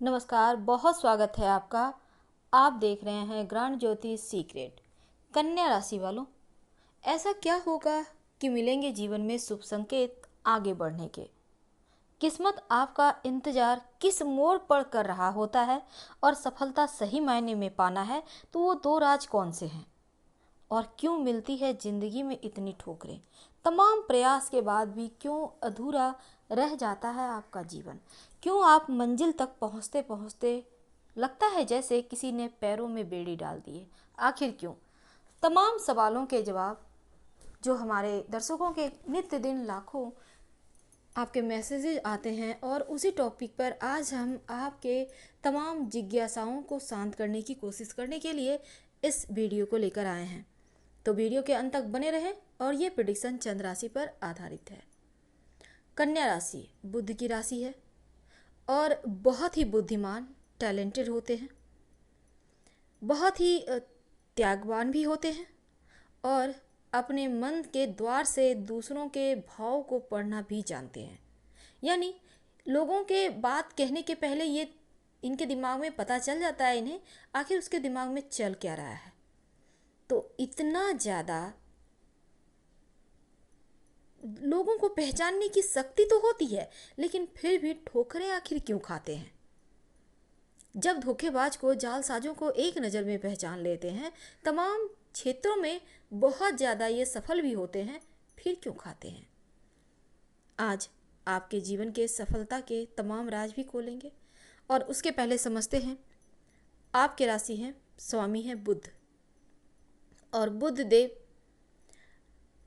नमस्कार, बहुत स्वागत है आपका। आप देख रहे हैं ज्ञान ज्योति सीक्रेट। कन्या राशि वालों, ऐसा क्या होगा कि मिलेंगे जीवन में शुभ संकेत आगे बढ़ने के। किस्मत आपका इंतजार किस मोड़ पर कर रहा होता है और सफलता सही मायने में पाना है तो वो दो राज कौन से हैं और क्यों मिलती है जिंदगी में इतनी ठोकरें। तमाम प्रयास के बाद भी क्यों अधूरा रह जाता है आपका जीवन। क्यों आप मंजिल तक पहुंचते पहुंचते लगता है जैसे किसी ने पैरों में बेड़ी डाल दी है। आखिर क्यों। तमाम सवालों के जवाब जो हमारे दर्शकों के नित्य दिन लाखों आपके मैसेजेस आते हैं और उसी टॉपिक पर आज हम आपके तमाम जिज्ञासाओं को शांत करने की कोशिश करने के लिए इस वीडियो को लेकर आए हैं। तो वीडियो के अंत तक बने रहें और ये प्रेडिक्शन चंद्र राशि पर आधारित है। कन्या राशि बुध की राशि है और बहुत ही बुद्धिमान टैलेंटेड होते हैं, बहुत ही त्यागवान भी होते हैं और अपने मन के द्वार से दूसरों के भाव को पढ़ना भी जानते हैं। यानी लोगों के बात कहने के पहले ये इनके दिमाग में पता चल जाता है इन्हें आखिर उसके दिमाग में चल क्या रहा है। तो इतना ज़्यादा लोगों को पहचानने की शक्ति तो होती है, लेकिन फिर भी ठोकरें आखिर क्यों खाते हैं। जब धोखेबाज को जालसाजों को एक नज़र में पहचान लेते हैं, तमाम क्षेत्रों में बहुत ज़्यादा ये सफल भी होते हैं, फिर क्यों खाते हैं। आज आपके जीवन के सफलता के तमाम राज भी खोलेंगे और उसके पहले समझते हैं आपके राशि हैं, स्वामी हैं बुध और बुध देव।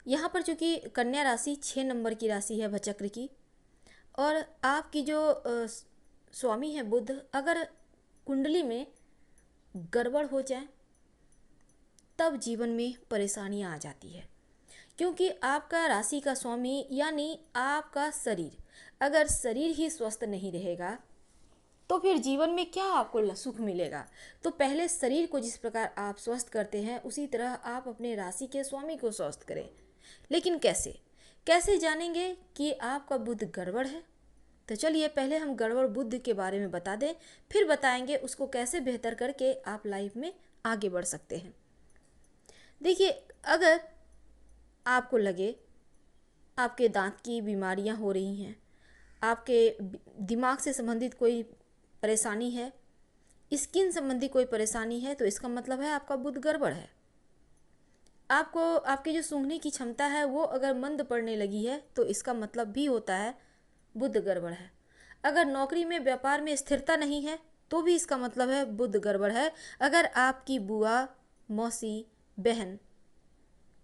यहाँ पर चूँकि कन्या राशि 6 नंबर की राशि है भचक्र की और आपकी जो स्वामी है बुध, अगर कुंडली में गड़बड़ हो जाए तब जीवन में परेशानियाँ आ जाती है। क्योंकि आपका राशि का स्वामी यानी आपका शरीर, अगर शरीर ही स्वस्थ नहीं रहेगा तो फिर जीवन में क्या आपको सुख मिलेगा। तो पहले शरीर को जिस प्रकार आप स्वस्थ करते हैं उसी तरह आप अपने राशि के स्वामी को स्वस्थ करें। लेकिन कैसे कैसे जानेंगे कि आपका बुध गड़बड़ है। तो चलिए पहले हम गड़बड़ बुध के बारे में बता दें, फिर बताएंगे उसको कैसे बेहतर करके आप लाइफ में आगे बढ़ सकते हैं। देखिए, अगर आपको लगे आपके दांत की बीमारियां हो रही हैं, आपके दिमाग से संबंधित कोई परेशानी है, स्किन संबंधी कोई परेशानी है, तो इसका मतलब है आपका बुध गड़बड़ है। आपको आपकी जो सूंघने की क्षमता है वो अगर मंद पड़ने लगी है तो इसका मतलब भी होता है बुध गड़बड़ है। अगर नौकरी में व्यापार में स्थिरता नहीं है तो भी इसका मतलब है बुध गड़बड़ है। अगर आपकी बुआ, मौसी, बहन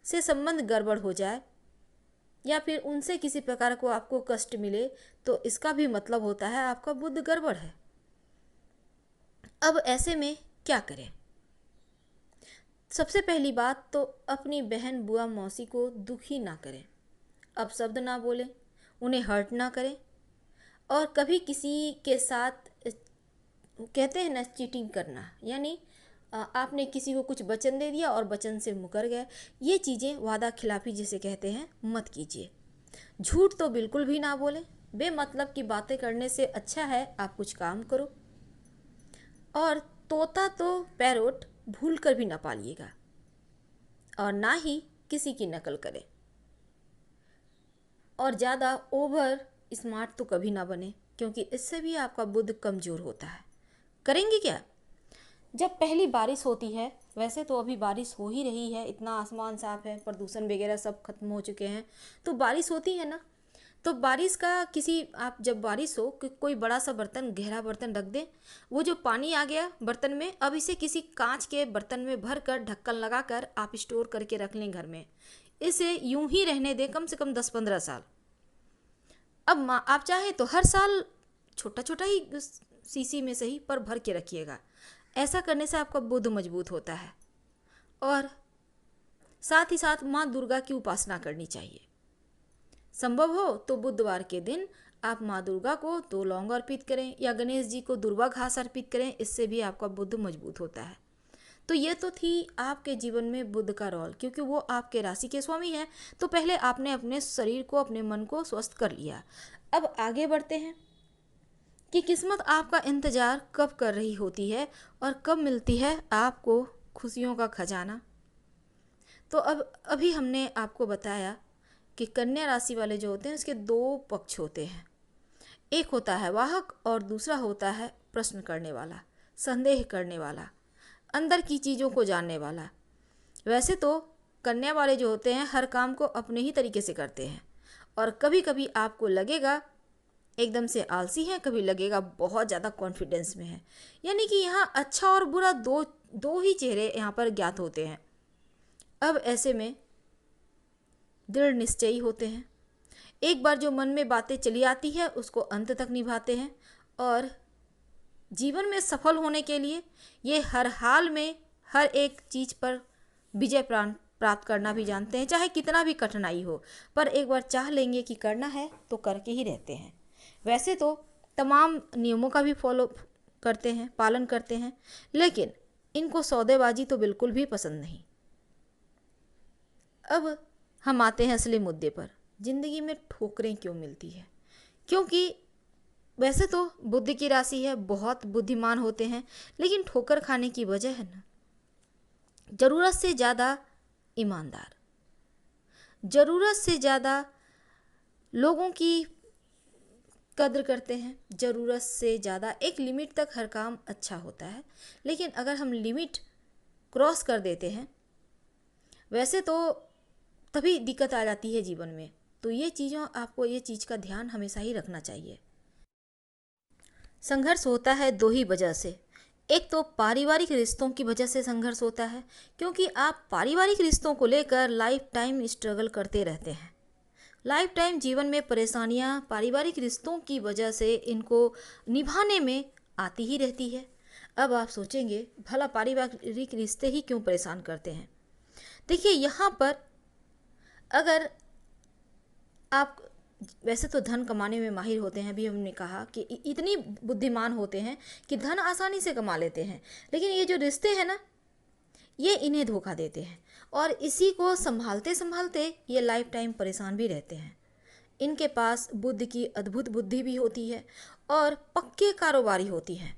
से संबंध गड़बड़ हो जाए या फिर उनसे किसी प्रकार को आपको कष्ट मिले तो इसका भी मतलब होता है आपका बुध गड़बड़ है। अब ऐसे में क्या करें। सबसे पहली बात तो अपनी बहन, बुआ, मौसी को दुखी ना करें, अपशब्द ना बोलें, उन्हें हर्ट ना करें और कभी किसी के साथ कहते हैं ना चीटिंग करना, यानी आपने किसी को कुछ वचन दे दिया और वचन से मुकर गए, ये चीज़ें वादा खिलाफी जिसे कहते हैं मत कीजिए। झूठ तो बिल्कुल भी ना बोलें, बेमतलब की बातें करने से अच्छा है आप कुछ काम करो। और तोता तो पैरोट भूल कर भी ना पालिएगा और ना ही किसी की नकल करें और ज़्यादा ओवर स्मार्ट तो कभी ना बने, क्योंकि इससे भी आपका बुध कमज़ोर होता है। करेंगे क्या। जब पहली बारिश होती है, वैसे तो अभी बारिश हो ही रही है, इतना आसमान साफ है, प्रदूषण वगैरह सब खत्म हो चुके हैं, तो बारिश होती है ना, तो बारिश का किसी आप जब बारिश हो कोई बड़ा सा बर्तन, गहरा बर्तन रख दें, वो जो पानी आ गया बर्तन में, अब इसे किसी कांच के बर्तन में भर कर ढक्कन लगा कर आप स्टोर करके रख लें घर में। इसे यूं ही रहने दें कम से कम 10-15 साल। अब आप चाहे तो हर साल छोटा छोटा ही सीसी में सही पर भर के रखिएगा। ऐसा करने से आपका बुध मजबूत होता है और साथ ही साथ माँ दुर्गा की उपासना करनी चाहिए। संभव हो तो बुधवार के दिन आप माँ दुर्गा को 2 लौंग अर्पित करें या गणेश जी को दुर्वा घास अर्पित करें, इससे भी आपका बुध मजबूत होता है। तो ये तो थी आपके जीवन में बुध का रोल, क्योंकि वो आपके राशि के स्वामी हैं। तो पहले आपने अपने शरीर को, अपने मन को स्वस्थ कर लिया। अब आगे बढ़ते हैं। कि किस्मत आपका इंतज़ार कब कर रही होती है और कब मिलती है आपको खुशियों का खजाना। तो अब अभी हमने आपको बताया कि कन्या राशि वाले जो होते हैं उसके दो पक्ष होते हैं। एक होता है वाहक और दूसरा होता है प्रश्न करने वाला, संदेह करने वाला, अंदर की चीज़ों को जानने वाला। वैसे तो कन्या वाले जो होते हैं हर काम को अपने ही तरीके से करते हैं और कभी कभी आपको लगेगा एकदम से आलसी हैं, कभी लगेगा बहुत ज़्यादा कॉन्फिडेंस में है। यानी कि यहाँ अच्छा और बुरा दो दो ही चेहरे यहाँ पर ज्ञात होते हैं। अब ऐसे में दृढ़ निश्चयी होते हैं। एक बार जो मन में बातें चली आती है उसको अंत तक निभाते हैं और जीवन में सफल होने के लिए ये हर हाल में हर एक चीज़ पर विजय प्राप्त करना भी जानते हैं, चाहे कितना भी कठिनाई हो। पर एक बार चाह लेंगे कि करना है तो करके ही रहते हैं। वैसे तो तमाम नियमों का भी फॉलो करते हैं, पालन करते हैं, लेकिन इनको सौदेबाजी तो बिल्कुल भी पसंद नहीं। अब हम आते हैं असली मुद्दे पर, ज़िंदगी में ठोकरें क्यों मिलती है। क्योंकि वैसे तो बुद्धि की राशि है, बहुत बुद्धिमान होते हैं, लेकिन ठोकर खाने की वजह है ना ज़रूरत से ज़्यादा ईमानदार, ज़रूरत से ज़्यादा लोगों की कद्र करते हैं, ज़रूरत से ज़्यादा। एक लिमिट तक हर काम अच्छा होता है, लेकिन अगर हम लिमिट क्रॉस कर देते हैं वैसे तो तभी दिक्कत आ जाती है जीवन में। तो ये चीज़ों आपको ये चीज़ का ध्यान हमेशा ही रखना चाहिए। संघर्ष होता है दो ही वजह से। एक तो पारिवारिक रिश्तों की वजह से संघर्ष होता है, क्योंकि आप पारिवारिक रिश्तों को लेकर लाइफ टाइम स्ट्रगल करते रहते हैं। लाइफ टाइम जीवन में परेशानियां पारिवारिक रिश्तों की वजह से इनको निभाने में आती ही रहती है। अब आप सोचेंगे भला पारिवारिक रिश्ते ही क्यों परेशान करते हैं। देखिए यहाँ पर अगर आप वैसे तो धन कमाने में माहिर होते हैं, अभी हमने कहा कि इतनी बुद्धिमान होते हैं कि धन आसानी से कमा लेते हैं, लेकिन ये जो रिश्ते हैं ना ये इन्हें धोखा देते हैं और इसी को संभालते संभालते ये लाइफ टाइम परेशान भी रहते हैं। इनके पास बुद्ध की अद्भुत बुद्धि भी होती है और पक्के कारोबारी होती है।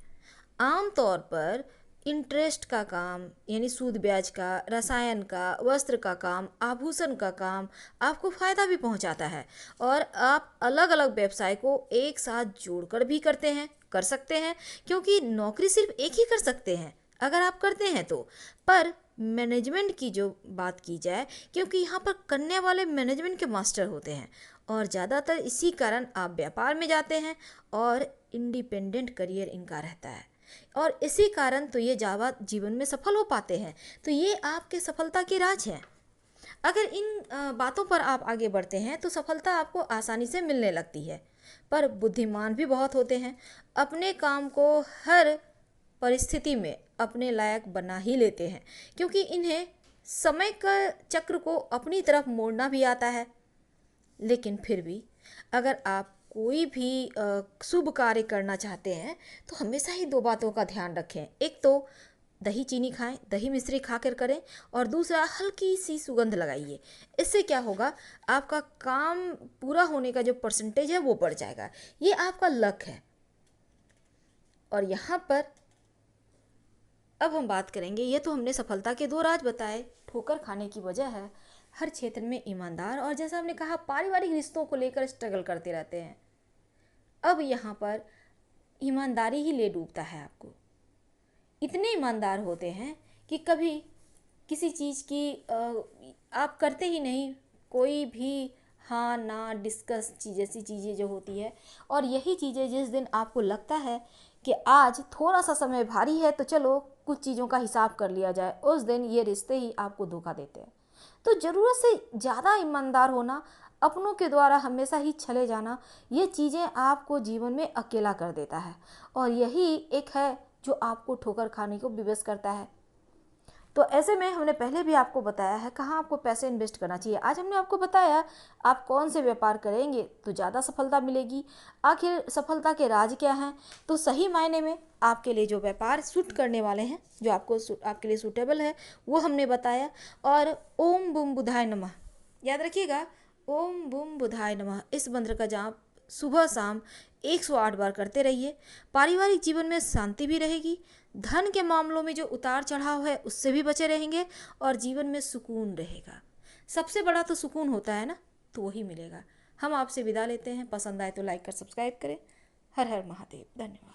आमतौर पर इंटरेस्ट का काम यानी सूद ब्याज का, रसायन का, वस्त्र का काम, आभूषण का काम आपको फ़ायदा भी पहुंचाता है और आप अलग अलग व्यवसाय को एक साथ जोड़कर भी कर सकते हैं, क्योंकि नौकरी सिर्फ एक ही कर सकते हैं अगर आप करते हैं तो। पर मैनेजमेंट की जो बात की जाए, क्योंकि यहाँ पर कन्या वाले मैनेजमेंट के मास्टर होते हैं और ज़्यादातर इसी कारण आप व्यापार में जाते हैं और इंडिपेंडेंट करियर इनका रहता है और इसी कारण तो ये ज़्यादा जीवन में सफल हो पाते हैं। तो ये आपके सफलता के राज हैं। अगर इन बातों पर आप आगे बढ़ते हैं तो सफलता आपको आसानी से मिलने लगती है। पर बुद्धिमान भी बहुत होते हैं, अपने काम को हर परिस्थिति में अपने लायक बना ही लेते हैं, क्योंकि इन्हें समय का चक्र को अपनी तरफ मोड़ना भी आता है। लेकिन फिर भी अगर आप कोई भी शुभ कार्य करना चाहते हैं तो हमेशा ही दो बातों का ध्यान रखें। एक तो दही चीनी खाएं, दही मिश्री खाकर करें, और दूसरा हल्की सी सुगंध लगाइए। इससे क्या होगा, आपका काम पूरा होने का जो परसेंटेज है वो बढ़ जाएगा। ये आपका लक है। और यहाँ पर अब हम बात करेंगे, ये तो हमने सफलता के दो राज बताए। ठोकर खाने की वजह है हर क्षेत्र में ईमानदार, और जैसा हमने कहा पारिवारिक रिश्तों को लेकर स्ट्रगल करते रहते हैं। अब यहाँ पर ईमानदारी ही ले डूबता है आपको। इतने ईमानदार होते हैं कि कभी किसी चीज़ की आप करते ही नहीं, कोई भी हाँ ना डिस्कस जैसी चीज़ें जो होती है। और यही चीज़ें जिस दिन आपको लगता है कि आज थोड़ा सा समय भारी है तो चलो कुछ चीज़ों का हिसाब कर लिया जाए, उस दिन ये रिश्ते ही आपको धोखा देते हैं। तो ज़रूरत से ज़्यादा ईमानदार होना, अपनों के द्वारा हमेशा ही छले जाना, ये चीज़ें आपको जीवन में अकेला कर देता है और यही एक है जो आपको ठोकर खाने को विवश करता है। तो ऐसे में हमने पहले भी आपको बताया है कहाँ आपको पैसे इन्वेस्ट करना चाहिए। आज हमने आपको बताया आप कौन से व्यापार करेंगे तो ज़्यादा सफलता मिलेगी, आखिर सफलता के राज क्या हैं। तो सही मायने में आपके लिए जो व्यापार सूट करने वाले हैं, जो आपके लिए सूटेबल है, वो हमने बताया। और ओम बूम बुधाय नमः याद रखिएगा, ओम बूम बुधाय नमः इस मंत्र का जाप सुबह शाम 108 बार करते रहिए। पारिवारिक जीवन में शांति भी रहेगी, धन के मामलों में जो उतार चढ़ाव है उससे भी बचे रहेंगे और जीवन में सुकून रहेगा। सबसे बड़ा तो सुकून होता है ना, तो वही मिलेगा। हम आपसे विदा लेते हैं। पसंद आए तो लाइक कर सब्सक्राइब करें। हर हर महादेव। धन्यवाद।